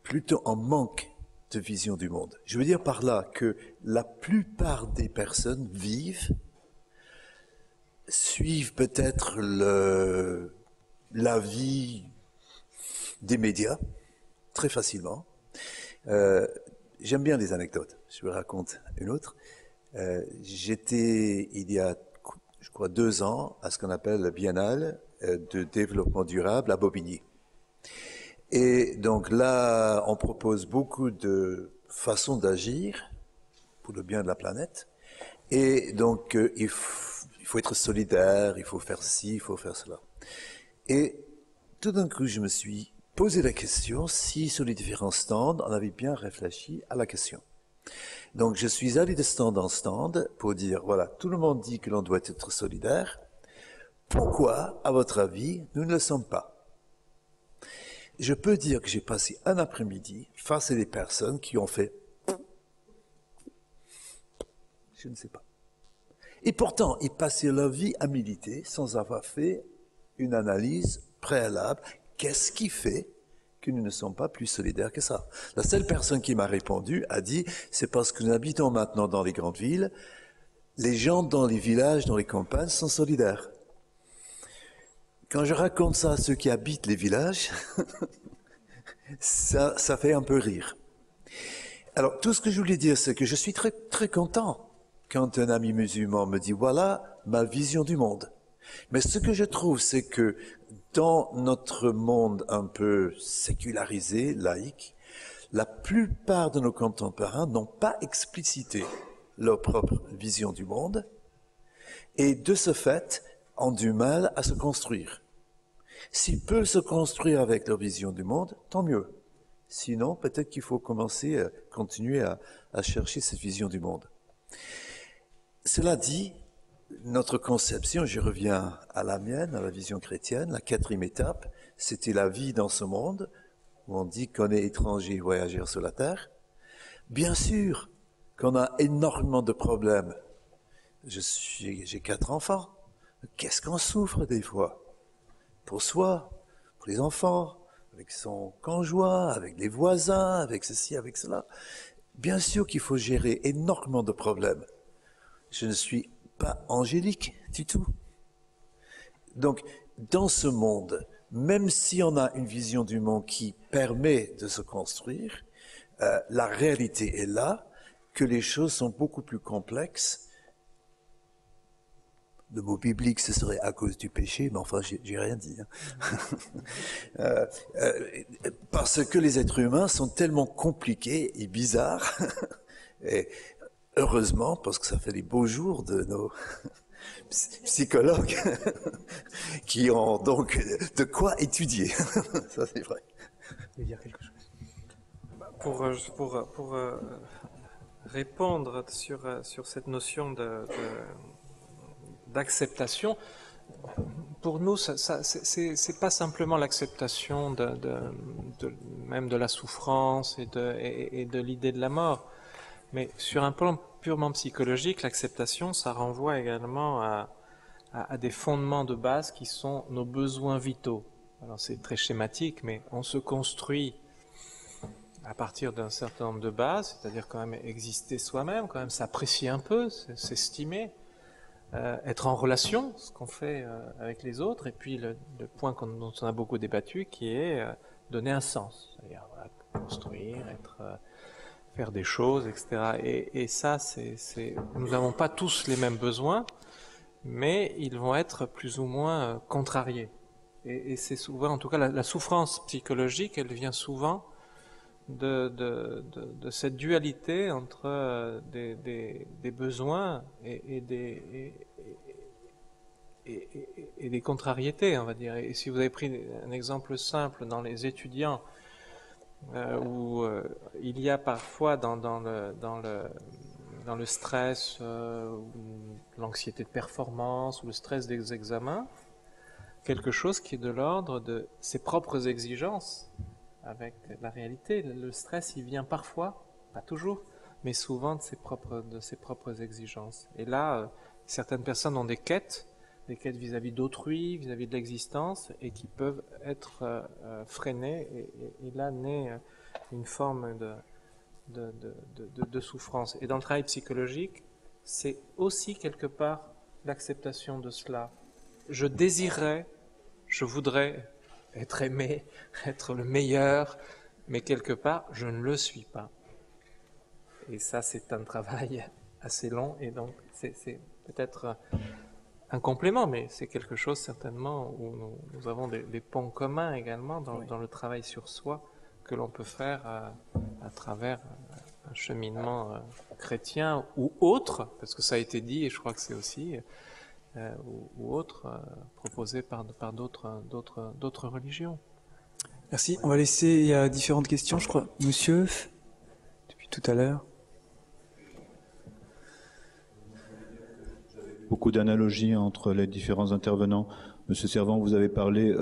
plutôt en manque de vision du monde. Je veux dire par là que la plupart des personnes suivent peut-être la vie des médias très facilement. J'aime bien les anecdotes. Je vous raconte une autre. J'étais il y a, je crois, 2 ans à ce qu'on appelle la Biennale de développement durable à Bobigny. Et donc là, on propose beaucoup de façons d'agir pour le bien de la planète. Et donc, il faut être solidaire, il faut faire ci, il faut faire cela. Et tout d'un coup, je me suis posé la question si sur les différents stands, on avait bien réfléchi à la question. Donc, je suis allé de stand en stand pour dire, voilà, tout le monde dit que l'on doit être solidaire. Pourquoi, à votre avis, nous ne le sommes pas? Je peux dire que j'ai passé un après-midi face à des personnes qui ont fait « je ne sais pas ». Et pourtant, ils passaient leur vie à militer sans avoir fait une analyse préalable. Qu'est-ce qui fait que nous ne sommes pas plus solidaires que ça? La seule personne qui m'a répondu a dit « c'est parce que nous habitons maintenant dans les grandes villes, les gens dans les villages, dans les campagnes sont solidaires ». Quand je raconte ça à ceux qui habitent les villages, ça fait un peu rire. Alors, tout ce que je voulais dire, c'est que je suis très, très content quand un ami musulman me dit, voilà ma vision du monde. Mais ce que je trouve, c'est que dans notre monde un peu sécularisé, laïque, la plupart de nos contemporains n'ont pas explicité leur propre vision du monde et de ce fait ont du mal à se construire. S'ils peuvent se construire avec leur vision du monde, tant mieux. Sinon, peut-être qu'il faut continuer à chercher cette vision du monde. Cela dit, notre conception, je reviens à la mienne, à la vision chrétienne, la quatrième étape, c'était la vie dans ce monde, où on dit qu'on est étranger voyageur sur la terre. Bien sûr qu'on a énormément de problèmes. J'ai 4 enfants. Qu'est-ce qu'on souffre des fois? Pour soi, pour les enfants, avec son conjoint, avec les voisins, avec ceci, avec cela. Bien sûr qu'il faut gérer énormément de problèmes. Je ne suis pas angélique du tout. Donc, dans ce monde, même si on a une vision du monde qui permet de se construire, la réalité est là, que les choses sont beaucoup plus complexes. Le mot biblique, ce serait à cause du péché, mais enfin, j'ai rien dit. Hein. Parce que les êtres humains sont tellement compliqués et bizarres, et heureusement, parce que ça fait les beaux jours de nos psychologues qui ont donc de quoi étudier. Ça, c'est vrai. Je vais dire quelque chose. Pour répondre sur cette notion d'acceptation, pour nous, c'est pas simplement l'acceptation même de la souffrance et de l'idée de la mort, mais sur un plan purement psychologique, l'acceptation, ça renvoie également à des fondements de base qui sont nos besoins vitaux. Alors c'est très schématique, mais on se construit à partir d'un certain nombre de bases, c'est-à-dire quand même exister soi-même, quand même s'apprécier un peu, s'estimer, être en relation, ce qu'on fait avec les autres, et puis le point dont on a beaucoup débattu, qui est donner un sens, c'est-à-dire voilà, construire, faire des choses, etc. Et ça, nous n'avons pas tous les mêmes besoins, mais ils vont être plus ou moins contrariés. Et c'est souvent, en tout cas, la souffrance psychologique, elle vient souvent de cette dualité entre des besoins et des contrariétés, on va dire. Et si vous avez pris un exemple simple dans les étudiants, où il y a parfois dans le stress, l'anxiété de performance ou le stress des examens, quelque chose qui est de l'ordre de ses propres exigences avec la réalité. Le stress, il vient parfois, pas toujours, mais souvent de ses propres exigences. Et là, certaines personnes ont des quêtes vis-à-vis d'autrui, vis-à-vis de l'existence, et qui peuvent être freinées, et là naît une forme de souffrance. Et dans le travail psychologique, c'est aussi quelque part l'acceptation de cela. Je désirerais, je voudrais être aimé, être le meilleur, mais quelque part, je ne le suis pas. Et ça, c'est un travail assez long, et donc c'est peut-être un complément, mais c'est quelque chose certainement où nous avons des ponts communs également dans le travail sur soi que l'on peut faire à travers un cheminement chrétien ou autre, parce que ça a été dit, et je crois que c'est aussi... ou autres proposés par d'autres religions. Merci. On va laisser, il y a différentes questions, je crois. Monsieur, depuis tout à l'heure. Beaucoup d'analogies entre les différents intervenants. Monsieur Servan, vous avez parlé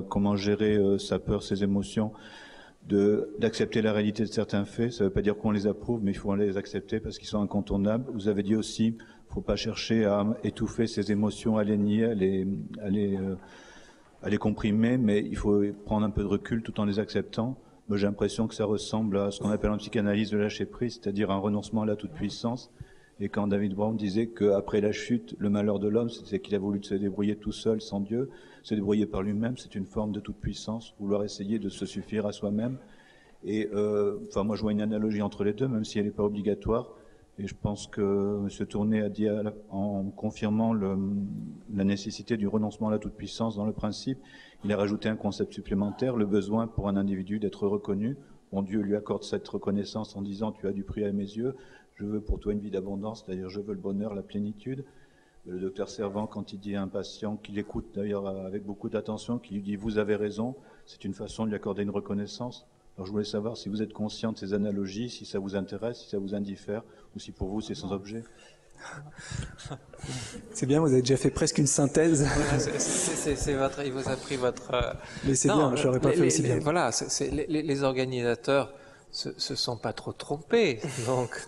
comment gérer sa peur, ses émotions, d'accepter la réalité de certains faits. Ça ne veut pas dire qu'on les approuve, mais il faut les accepter parce qu'ils sont incontournables. Vous avez dit aussi, il ne faut pas chercher à étouffer ses émotions, à les nier, à les comprimer, mais il faut prendre un peu de recul tout en les acceptant. Moi, j'ai l'impression que ça ressemble à ce qu'on appelle en psychanalyse le lâcher-prise, c'est-à-dire un renoncement à la toute-puissance. Et quand David Brown disait qu'après la chute, le malheur de l'homme, c'était qu'il a voulu se débrouiller tout seul, sans Dieu, se débrouiller par lui-même, c'est une forme de toute-puissance, vouloir essayer de se suffire à soi-même. Et moi, je vois une analogie entre les deux, même si elle n'est pas obligatoire. Et je pense que M. Tourné a dit, en confirmant la nécessité du renoncement à la toute-puissance dans le principe, il a rajouté un concept supplémentaire, le besoin pour un individu d'être reconnu. Bon, Dieu lui accorde cette reconnaissance en disant « Tu as du prix à mes yeux, je veux pour toi une vie d'abondance, c'est-à-dire je veux le bonheur, la plénitude ». Le docteur Servan, quand il dit à un patient qu'il écoute d'ailleurs avec beaucoup d'attention, qui lui dit « Vous avez raison », c'est une façon de lui accorder une reconnaissance. Alors je voulais savoir si vous êtes conscient de ces analogies, si ça vous intéresse, si ça vous indiffère, ou si pour vous c'est sans objet. C'est bien, vous avez déjà fait presque une synthèse. C'est votre, il vous a pris votre. Mais c'est bien, je l'aurais pas fait aussi bien. Voilà, les organisateurs se sont pas trop trompés, donc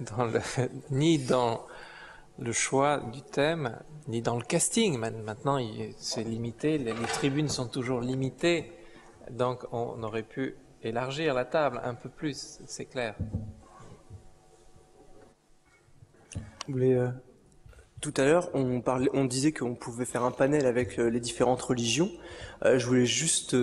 ni dans le choix du thème, ni dans le casting. Maintenant, c'est limité, les tribunes sont toujours limitées, donc on aurait pu élargir la table un peu plus, c'est clair. Vous voulez, Tout à l'heure, on disait qu'on pouvait faire un panel avec les différentes religions. Je voulais juste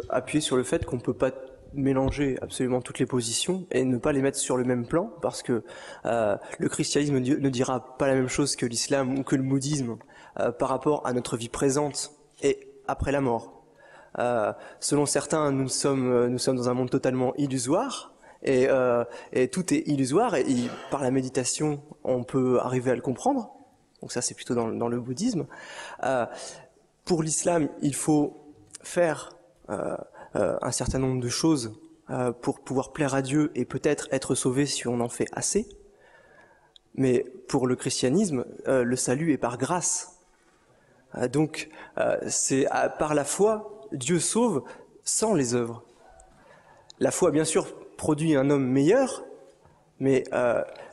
appuyer sur le fait qu'on peut pas mélanger absolument toutes les positions et ne pas les mettre sur le même plan, parce que le christianisme ne dira pas la même chose que l'islam ou que le bouddhisme par rapport à notre vie présente et après la mort. Selon certains, nous sommes dans un monde totalement illusoire, et tout est illusoire, et par la méditation, on peut arriver à le comprendre. Donc ça, c'est plutôt dans le bouddhisme. Pour l'islam, il faut faire un certain nombre de choses pour pouvoir plaire à Dieu et peut-être être sauvé si on en fait assez. Mais pour le christianisme, le salut est par grâce. Donc, c'est par la foi, Dieu sauve sans les œuvres. La foi, bien sûr, produit un homme meilleur, mais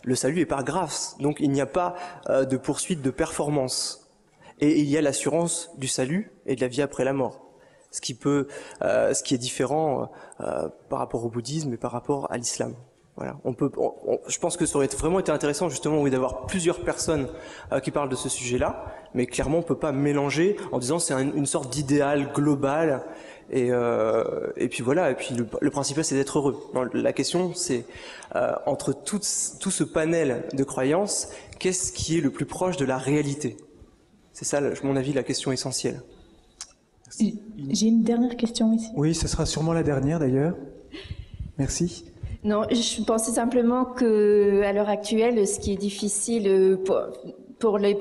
le salut est par grâce. Donc, il n'y a pas de poursuite de performance. Et il y a l'assurance du salut et de la vie après la mort. Ce qui est différent par rapport au bouddhisme et par rapport à l'islam. Voilà. Je pense que ça aurait vraiment été intéressant justement d'avoir plusieurs personnes qui parlent de ce sujet-là, mais clairement on peut pas mélanger en disant c'est une sorte d'idéal global et puis voilà. Et puis le principal c'est d'être heureux. Non, la question c'est entre tout ce panel de croyances, qu'est-ce qui est le plus proche de la réalité? C'est ça, à mon avis, la question essentielle. J'ai une dernière question ici. Oui, ce sera sûrement la dernière d'ailleurs. Merci. Non, je pensais simplement que à l'heure actuelle, ce qui est difficile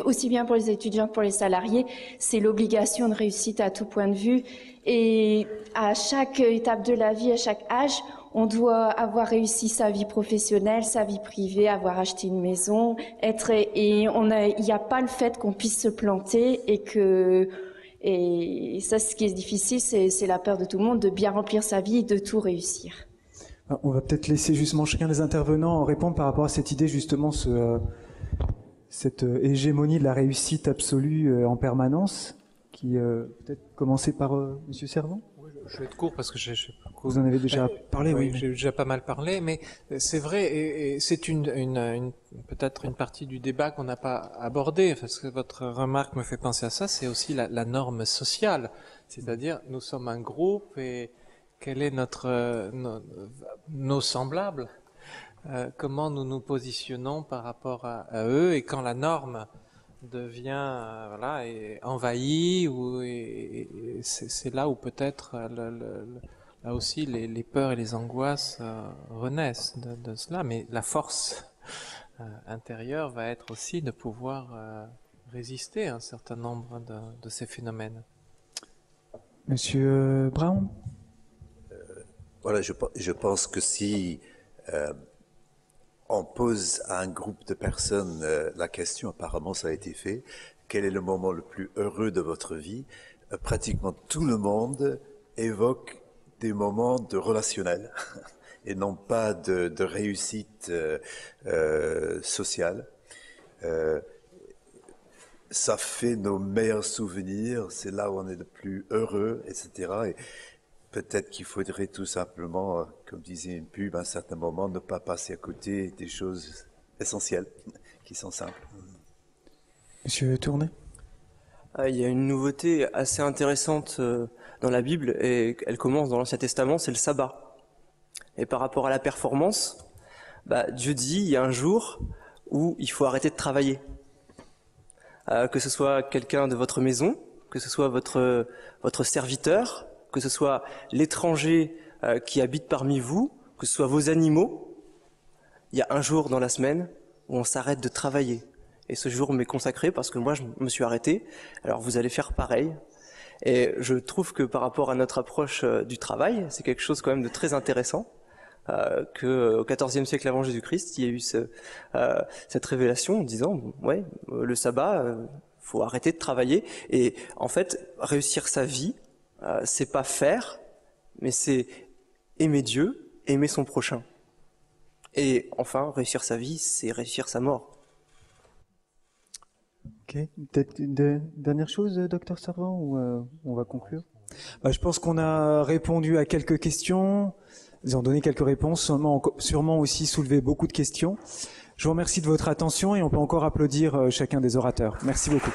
aussi bien pour les étudiants que pour les salariés, c'est l'obligation de réussite à tout point de vue. Et à chaque étape de la vie, à chaque âge, on doit avoir réussi sa vie professionnelle, sa vie privée, avoir acheté une maison, il n'y a pas le fait qu'on puisse se planter et ça, ce qui est difficile, c'est la peur de tout le monde de bien remplir sa vie et de tout réussir. On va peut-être laisser justement chacun des intervenants répondre par rapport à cette idée, justement, cette hégémonie de la réussite absolue en permanence, qui peut-être commencer par Monsieur Servan. Oui, je vais être court parce que vous en avez déjà parlé, oui. J'ai déjà pas mal parlé, mais c'est vrai, et c'est peut-être une partie du débat qu'on n'a pas abordé, parce que votre remarque me fait penser à ça, c'est aussi la norme sociale, c'est-à-dire nous sommes un groupe et quel est nos semblables, comment nous nous positionnons par rapport à eux, et quand la norme devient est envahie, c'est là où peut-être là aussi les peurs et les angoisses renaissent de cela, mais la force intérieure va être aussi de pouvoir résister à un certain nombre de ces phénomènes. Monsieur Brown. Voilà, je pense que si on pose à un groupe de personnes la question, apparemment ça a été fait, quel est le moment le plus heureux de votre vie, pratiquement tout le monde évoque des moments de relationnel et non pas de réussite sociale. Ça fait nos meilleurs souvenirs, c'est là où on est le plus heureux, etc. Et peut-être qu'il faudrait tout simplement, comme disait une pub, à un certain moment, ne pas passer à côté des choses essentielles qui sont simples. Monsieur Tourné. Il y a une nouveauté assez intéressante dans la Bible, et elle commence dans l'Ancien Testament, c'est le sabbat. Et par rapport à la performance, Dieu dit, il y a un jour où il faut arrêter de travailler. Que ce soit quelqu'un de votre maison, que ce soit votre serviteur, que ce soit l'étranger qui habite parmi vous, que ce soit vos animaux, il y a un jour dans la semaine où on s'arrête de travailler. Et ce jour m'est consacré parce que moi je me suis arrêté, alors vous allez faire pareil. Et je trouve que par rapport à notre approche du travail, c'est quelque chose quand même de très intéressant. Que au XIVe siècle avant Jésus-Christ, il y a eu cette révélation en disant ouais, le sabbat, faut arrêter de travailler. Et en fait, réussir sa vie, c'est pas faire, mais c'est aimer Dieu, aimer son prochain. Et enfin, réussir sa vie, c'est réussir sa mort. Ok. Peut-être une dernière chose, docteur Servan, ou on va conclure? Je pense qu'on a répondu à quelques questions. Ils ont donné quelques réponses, sûrement aussi soulevé beaucoup de questions. Je vous remercie de votre attention et on peut encore applaudir chacun des orateurs. Merci beaucoup.